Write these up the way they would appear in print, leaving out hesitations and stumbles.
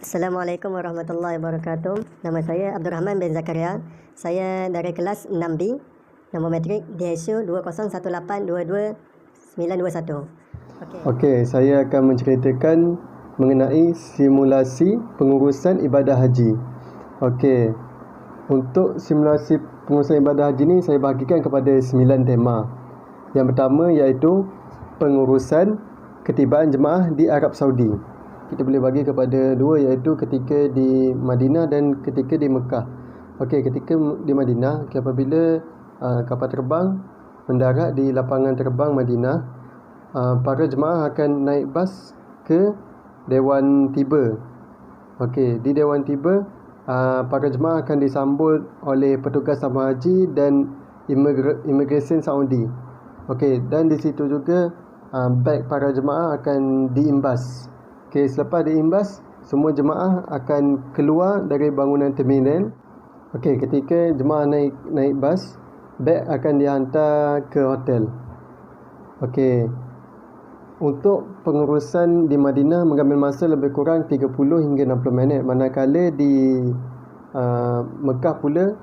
Assalamualaikum warahmatullahi wabarakatuh. Nama saya Abdul Rahman bin Zakaria. Saya dari kelas 6B. Nombor matrik DSU 2018222921. Okey, saya akan menceritakan mengenai simulasi pengurusan ibadah haji. Okey, untuk simulasi pengurusan ibadah haji ni saya bahagikan kepada 9 tema. Yang pertama iaitu pengurusan ketibaan jemaah di Arab Saudi. Kita boleh bagi kepada dua, iaitu ketika di Madinah dan ketika di Mekah. Okey, ketika di Madinah, apabila kapal terbang mendarat di lapangan terbang Madinah, para jemaah akan naik bas ke Dewan Tiba. Okey, di Dewan Tiba, para jemaah akan disambut oleh petugas tambang haji dan Immigration Saudi. Okey, dan di situ juga beg para jemaah akan diimbas. Okey, selepas diimbas, semua jemaah akan keluar dari bangunan terminal. Okey, ketika jemaah naik bas, beg akan dihantar ke hotel. Okey, untuk pengurusan di Madinah mengambil masa lebih kurang 30 hingga 60 minit. Manakala di Mekah pula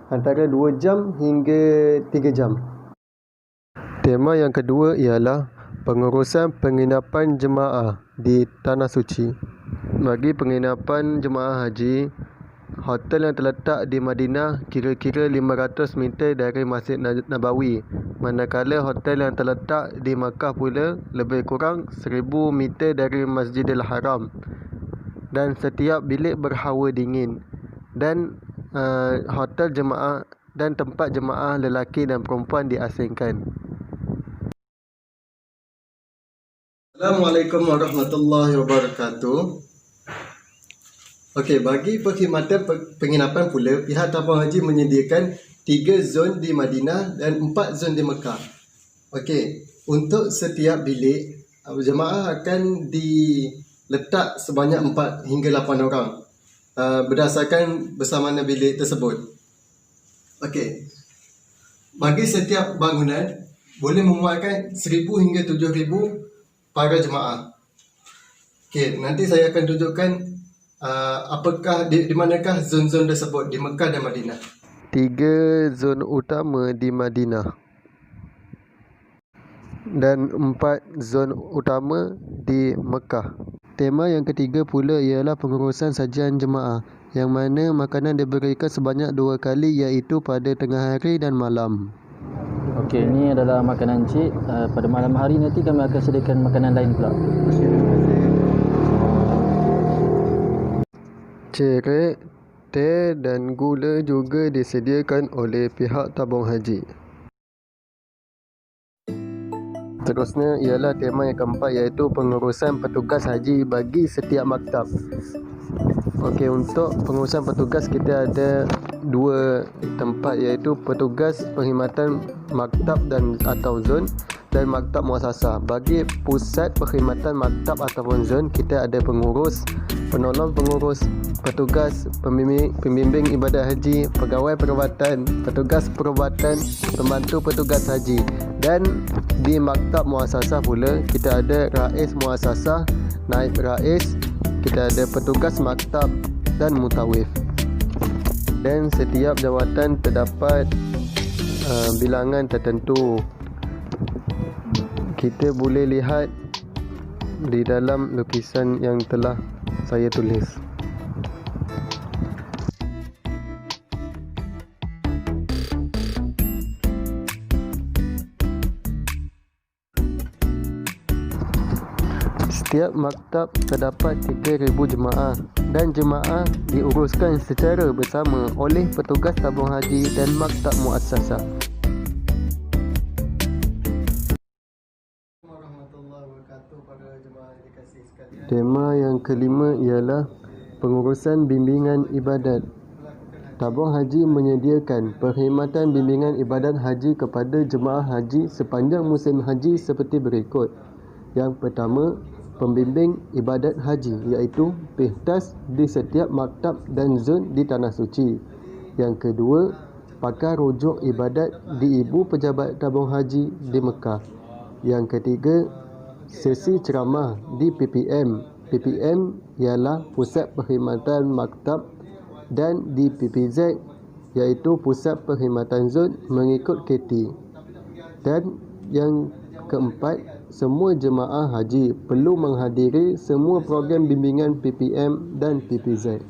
antara 2 jam hingga 3 jam. Tema yang kedua ialah pengurusan penginapan jemaah di Tanah Suci. Bagi penginapan jemaah haji, hotel yang terletak di Madinah kira-kira 500 meter dari Masjid Nabawi, manakala hotel yang terletak di Makkah pula lebih kurang 1000 meter dari Masjidil Haram, dan setiap bilik berhawa dingin, dan hotel jemaah dan tempat jemaah lelaki dan perempuan diasingkan. Assalamualaikum warahmatullahi wabarakatuh. Okey, bagi perkhidmatan penginapan pula, pihak tabung haji menyediakan 3 zon di Madinah dan 4 zon di Mekah. Okey, untuk setiap bilik, jemaah akan diletak sebanyak 4 hingga 8 orang berdasarkan bersamaan bilik tersebut. Okey, bagi setiap bangunan boleh memuatkan 1000 hingga 7000 para jemaah. Okey, nanti saya akan tunjukkan apakah di manakah zon-zon tersebut di Mekah dan Madinah. 3 zon utama di Madinah dan 4 zon utama di Mekah. Tema yang ketiga pula ialah pengurusan sajian jemaah, yang mana makanan diberikan sebanyak 2 kali, iaitu pada tengah hari dan malam. Okey, ini adalah makanan cik. Pada malam hari nanti kami akan sediakan makanan lain pula. Cerek, teh dan gula juga disediakan oleh pihak tabung haji. Terusnya ialah tema yang keempat, iaitu pengurusan petugas haji bagi setiap maktab. Okey, untuk pengurusan petugas kita ada 2 tempat, iaitu petugas perkhidmatan maktab dan atau zon, dan maktab muasasah. Bagi pusat perkhidmatan maktab ataupun zon, kita ada pengurus, penolong pengurus, petugas pembimbing ibadah haji, pegawai perawatan, petugas perubatan, pembantu petugas haji. Dan di maktab muasasah pula kita ada rais muasasah, naib rais, kita ada petugas maktab dan mutawif. Dan setiap jawatan terdapat bilangan tertentu. Kita boleh lihat di dalam lukisan yang telah saya tulis. Setiap maktab terdapat 3000 jemaah, dan jemaah diuruskan secara bersama oleh petugas tabung haji dan maktab muassasah. Tema yang kelima ialah pengurusan bimbingan ibadat. Tabung haji menyediakan perkhidmatan bimbingan ibadat haji kepada jemaah haji sepanjang musim haji seperti berikut. Yang pertama, pembimbing ibadat haji, iaitu pihtas di setiap maktab dan zon di Tanah Suci. Yang kedua, pakar rujuk ibadat di Ibu Pejabat Tabung Haji di Mekah. Yang ketiga, sesi ceramah di PPM PPM ialah Pusat Perkhidmatan Maktab, dan di PPZ iaitu Pusat Perkhidmatan Zon mengikut KT. Dan yang keempat, semua jemaah haji perlu menghadiri semua program bimbingan PPM dan PPZ.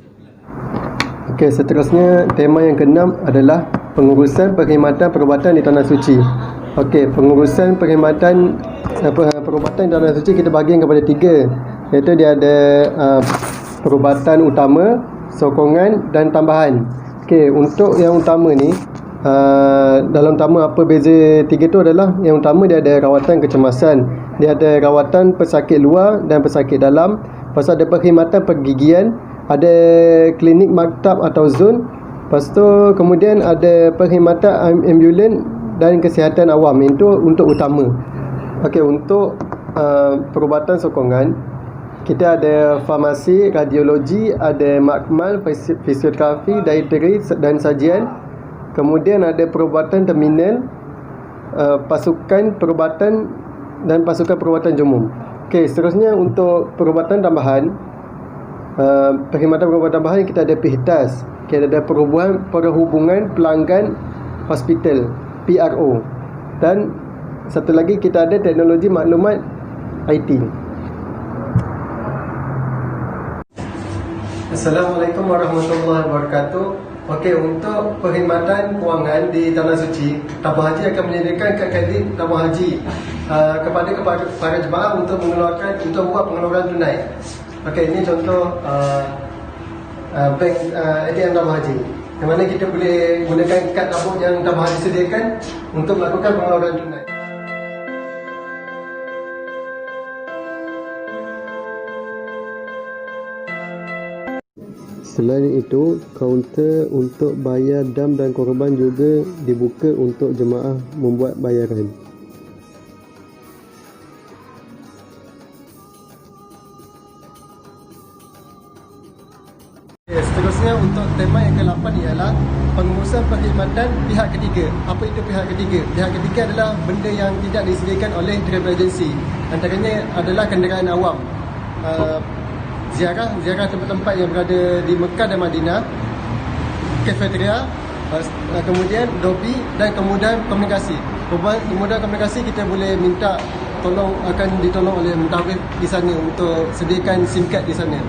Okey, seterusnya tema yang keenam adalah pengurusan perkhidmatan perubatan di Tanah Suci. Okey, pengurusan perkhidmatan perubatan di Tanah Suci kita bagi kepada tiga, iaitu dia ada perubatan utama, sokongan dan tambahan. Okey, untuk yang utama ni, dalam utama apa beza tiga tu adalah yang utama dia ada rawatan kecemasan, dia ada rawatan pesakit luar dan pesakit dalam, lepas tu ada perkhidmatan pergigian, ada klinik maktab atau zon, lepas tu kemudian ada perkhidmatan ambulan dan kesihatan awam. Itu untuk utama. Okey, untuk perubatan sokongan kita ada farmasi, radiologi, ada makmal, fisioterapi, dietary dan sajian. Kemudian ada perubatan terminal, pasukan perubatan dan pasukan perubatan jumum. Okey, seterusnya untuk perubatan tambahan, perkhidmatan perubatan tambahan kita ada PIHTAS. Okey, ada perhubungan pelanggan hospital, PRO. Dan satu lagi kita ada teknologi maklumat, IT. Assalamualaikum warahmatullahi wabarakatuh. Okey, untuk perkhidmatan kewangan di Tanah Suci, tabung haji akan menyediakan kad kredit tabung haji kepada para jemaah untuk buat pengeluaran tunai. Okey, ini contoh bank ATM tabung haji, di mana kita boleh gunakan kad tabung yang tabung haji sediakan untuk melakukan pengeluaran tunai. Selain itu, kaunter untuk bayar dam dan korban juga dibuka untuk jemaah membuat bayaran. Seterusnya untuk tema yang ke-8 ialah pengurusan perkhidmatan pihak ketiga. Apa itu pihak ketiga? Pihak ketiga adalah benda yang tidak disediakan oleh travel agency. Antaranya adalah kenderaan awam, ziarah tempat-tempat yang berada di Mekah dan Madinah, kafeteria, kemudian lobi dan kemudahan komunikasi. Kemudahan komunikasi kita boleh minta akan ditolong oleh mentawif di sana untuk sediakan SIM card di sana.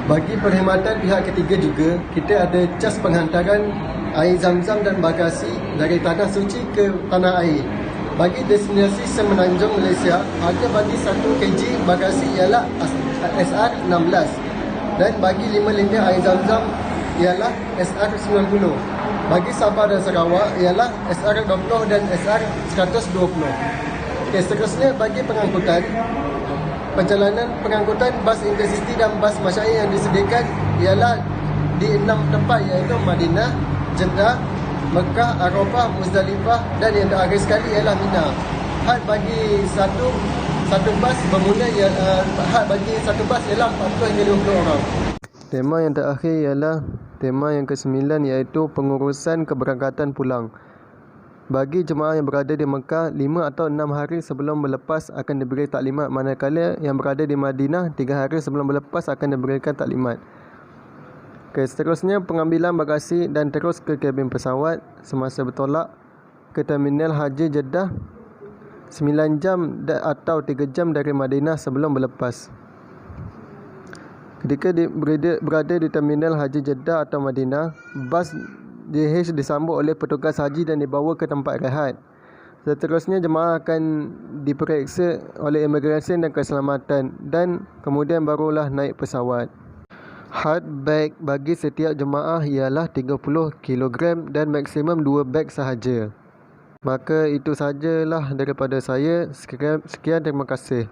Bagi perkhidmatan pihak ketiga juga, kita ada cas penghantaran air zam-zam dan bagasi dari Tanah Suci ke Tanah Air. Bagi destinasi Semenanjung Malaysia, harga bagi 1 kg bagasi ialah SR16, dan bagi 5 liter air zam-zam ialah SR90. Bagi Sabah dan Sarawak ialah SR20 dan SR120. Okay, seterusnya bagi pengangkutan, perjalanan pengangkutan bas intercity dan bas masyair yang disediakan ialah di 6 tempat, iaitu Madinah, Jeddah, Mekah, Arafah, Muzdalifah, dan yang terakhir sekali ialah Mina. Had bagi satu bas bermula had bagi satu bas ialah 40 hingga 50 orang. Tema yang terakhir ialah tema yang ke-9, iaitu pengurusan keberangkatan pulang. Bagi jemaah yang berada di Mekah, 5 atau 6 hari sebelum berlepas akan diberi taklimat, manakala yang berada di Madinah 3 hari sebelum berlepas akan diberikan taklimat. Okay, seterusnya pengambilan bagasi dan terus ke kabin pesawat semasa bertolak ke terminal Haji Jeddah 9 jam atau 3 jam dari Madinah sebelum berlepas. Ketika berada di terminal Haji Jeddah atau Madinah, bas JH disambut oleh petugas haji dan dibawa ke tempat rehat. Seterusnya jemaah akan diperiksa oleh imigresen dan keselamatan, dan kemudian barulah naik pesawat. Had bag bagi setiap jemaah ialah 30 kg dan maksimum 2 beg sahaja. Maka itu sajalah daripada saya. Sekian terima kasih.